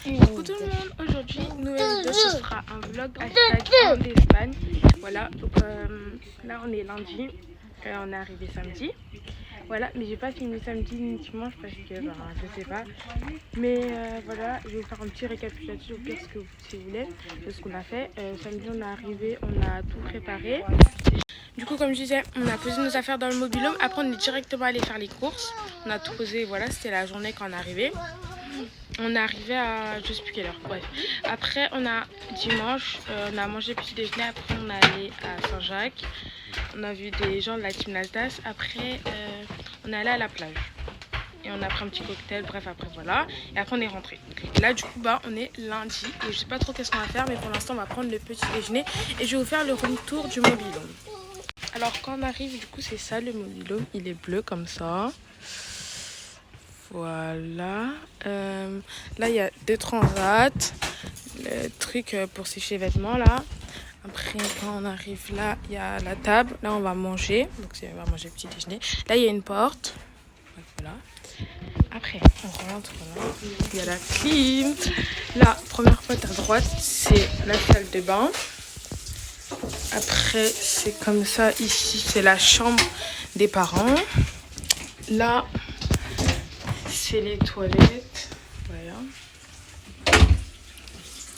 Coucou tout le monde, aujourd'hui nouvelle vidéo, ce sera un vlog hashtag en Espagne. Voilà, donc là on est lundi, on est arrivé samedi. Voilà, mais j'ai pas fini samedi ni dimanche parce que je sais pas. Mais voilà, je vais vous faire un petit récapitulatif au pire si vous voulez de ce qu'on a fait. Samedi on est arrivé, on a tout préparé. Du coup, comme je disais, on a posé nos affaires dans le mobil-home. Après, on est directement allé faire les courses. On a tout posé, voilà, c'était la journée quand on est arrivé. On est arrivé à je sais plus quelle heure, bref. Après, on a dimanche, on a mangé petit déjeuner. Après, on est allé à Saint-Jacques. On a vu des gens de la team Nasdaq. Après, on est allé à la plage. Et on a pris un petit cocktail, bref, après voilà. Et après, on est rentré. Et là, du coup, on est lundi. Et je sais pas trop qu'est-ce qu'on va faire, mais pour l'instant, on va prendre le petit déjeuner. Et je vais vous faire le room tour du mobil-home. Alors quand on arrive, du coup c'est ça le mobil-home, il est bleu comme ça. Voilà. Là il y a deux transats, le truc pour sécher les vêtements là. Après quand on arrive là, il y a la table, là on va manger, donc on va manger petit déjeuner. Là il y a une porte, voilà. Après on rentre, voilà. Il y a la clim. La première porte à droite c'est la salle de bain. Après, c'est comme ça. Ici, c'est la chambre des parents. Là, c'est les toilettes. Voilà.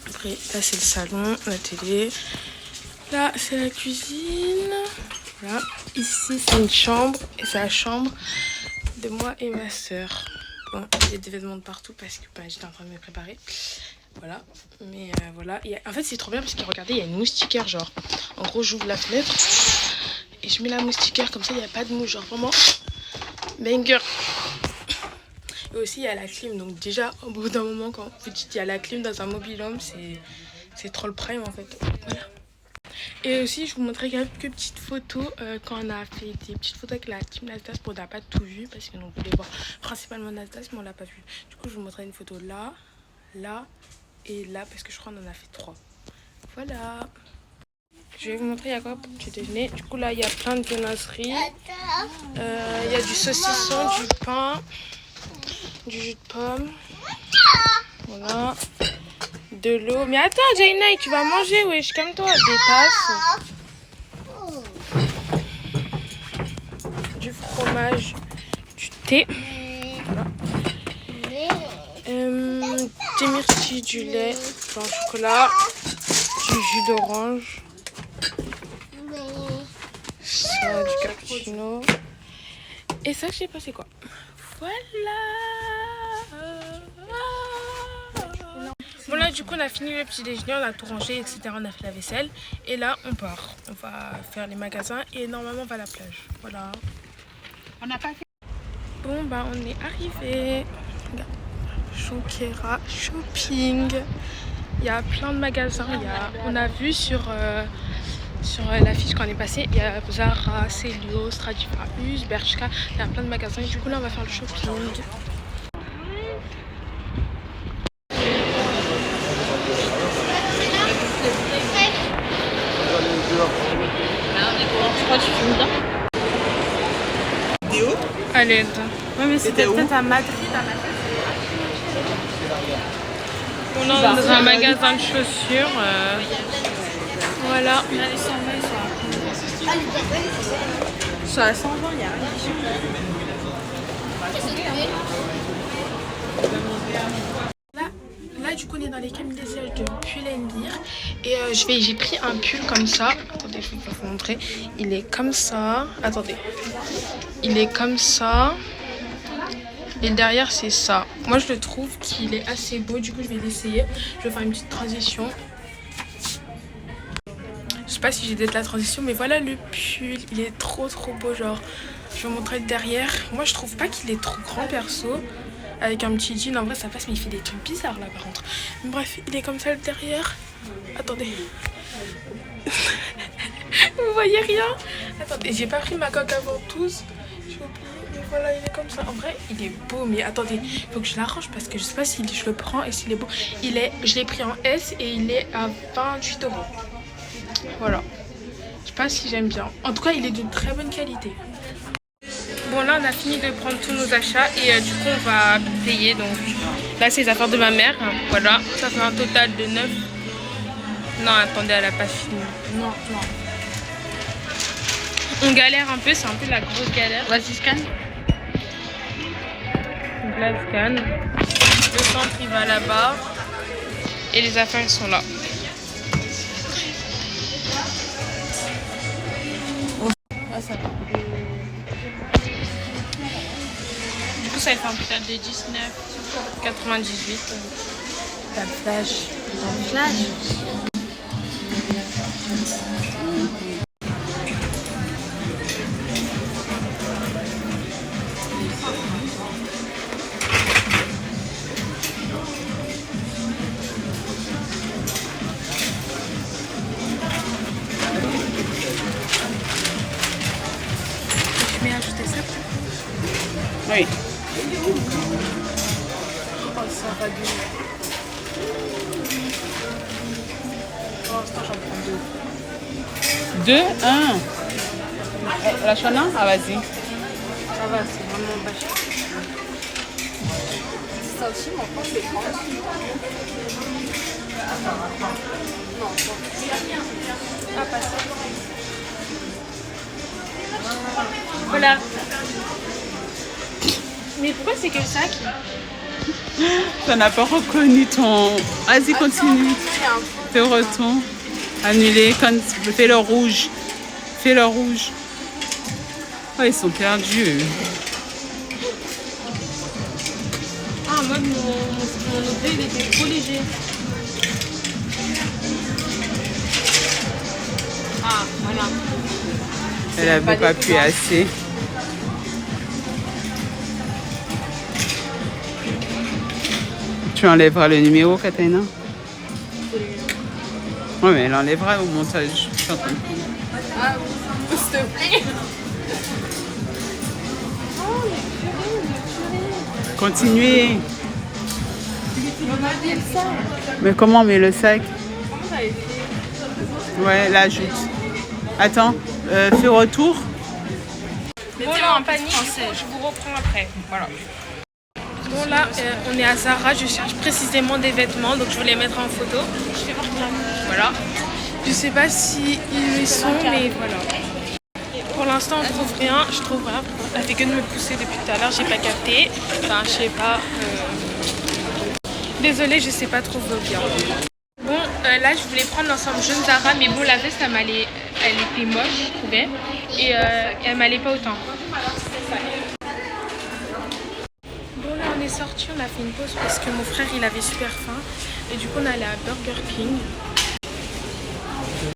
Après, là, c'est le salon, la télé. Là, c'est la cuisine. Voilà. Ici, c'est une chambre. Et c'est la chambre de moi et ma soeur. Bon, j'ai des vêtements de partout parce que j'étais en train de me préparer. Voilà, mais voilà. En fait, c'est trop bien parce que regardez, il y a une moustiquaire, genre. En gros, j'ouvre la fenêtre et je mets la moustiquaire comme ça, il n'y a pas de mouche, genre vraiment banger. Et aussi, il y a la clim, donc déjà, au bout d'un moment, quand vous dites qu'il y a la clim dans un mobil-home, c'est trop le prime en fait. Voilà. Et aussi, je vous montrerai quelques petites photos quand on a fait des petites photos avec la team Nasdaq pour on n'a pas tout vu parce que nous voulait voir principalement Nasdaq, mais on l'a pas vu. Du coup, je vous montrerai une photo là, là. Et là, parce que je crois qu'on en a fait 3. Voilà. Je vais vous montrer il y a quoi pour petit déjeuner. Du coup, là, il y a plein de viennoiseries. Il y a du saucisson, du pain, du jus de pomme. Voilà. De l'eau. Mais attends, Jaina, tu vas manger, wesh, calme-toi. Des tasses. Du fromage, du thé. Voilà. Des myrtilles, du lait, du chocolat, du jus d'orange, ça, du cappuccino. Et ça, je sais pas c'est quoi. Voilà. Bon là, du coup, on a fini le petit déjeuner, on a tout rangé, etc. On a fait la vaisselle. Et là, on part. On va faire les magasins et normalement, on va à la plage. Voilà. On n'a pas fait. Bon, on est arrivé. Jonquera Shopping. Il y a plein de magasins. On a vu sur l'affiche quand on est passé, il y a Zara, Célio, Stradivarius, Bershka. Il y a plein de magasins. Et du coup, là, on va faire le shopping. Je crois que tu filmes bien. Vidéo. Allez. Ouais, mais c'était peut-être à Madrid. On est dans un magasin de chaussures. Voilà. Sur la 120, il y a rien. Là, du coup, on est dans les cabines d'essayage de Pull&Bear. Et j'ai pris un pull comme ça. Attendez, je vais vous montrer. Il est comme ça. Attendez. Il est comme ça. Et derrière, c'est ça. Moi, je le trouve qu'il est assez beau. Du coup, je vais l'essayer. Je vais faire une petite transition. Je sais pas si j'ai d'être la transition, mais voilà le pull. Il est trop beau. Genre, je vais vous montrer le derrière. Moi, je trouve pas qu'il est trop grand perso. Avec un petit jean, en vrai, ça passe, mais il fait des trucs bizarres là par contre. Mais bref, il est comme ça le derrière. Attendez. Vous voyez rien? Attendez, j'ai pas pris ma coque avant tous. J'ai oublié, mais voilà, il est comme ça. En vrai, il est beau, mais attendez, il faut que je l'arrange parce que je sais pas si je le prends et s'il est beau. Je l'ai pris en S et il est à 28 €. Voilà. Je sais pas si j'aime bien. En tout cas, il est de très bonne qualité. Bon, là, on a fini de prendre tous nos achats et du coup, on va payer. Donc là, c'est les affaires de ma mère. Voilà, ça fait un total de 9. Non, attendez, elle a pas fini. Non, non. On galère un peu, c'est un peu la grosse galère. Vas-y, scanne. Donc là, elle scanne. Le centre, il va là-bas. Et les affaires, elles sont là. Ah, ça va. Du coup, ça fait un total de 19,98. T'as le flash. Flash. Je vais ajouter ça. Oui. Oh, ça va bien. Pour l'instant, j'en prends 2. 2, 1. La chana? Ah, vas-y. Ça va, c'est vraiment pas cher. Ça aussi, mon compte, c'est 30. Ah, pas ça. Voilà. Mais pourquoi c'est que le sac? Ça n'a pas reconnu ton... Vas-y, continue. Fais le retour. Annulé. Fais le rouge. Fais le rouge. Oh, ils sont perdus. Ah, en mode mon objet, il était trop léger. Ah, voilà. Elle n'avait pas pu assez. Tu enlèveras le numéro, Katharina? Oui, mais elle enlèvera au montage. Je suis en train de... Ah, s'il te plaît. Continuez. On va dire ça. Mais comment on met le sac? Comment t'avais fait? Ouais, là, ajoute. Attends, fais retour. Bon, là, en panique, je vous reprends après. Voilà. Bon, là, on est à Zara. Je cherche précisément des vêtements, donc je vais les mettre en photo. Je vais voir plein. Voilà. Je sais pas si ils y sont, mais voilà. Pour l'instant, on trouve rien. Je trouve rien. Elle fait que de me pousser depuis tout à l'heure. J'ai pas capté. Enfin, je sais pas. Désolée, je sais pas trop bien. Bon, là, je voulais prendre l'ensemble jaune Zara, mais bon, la veste, elle était moche, je trouvais. Et elle m'allait pas autant. Bon, là, on est sorti, on a fait une pause parce que mon frère, il avait super faim. Et du coup, on est allé à Burger King.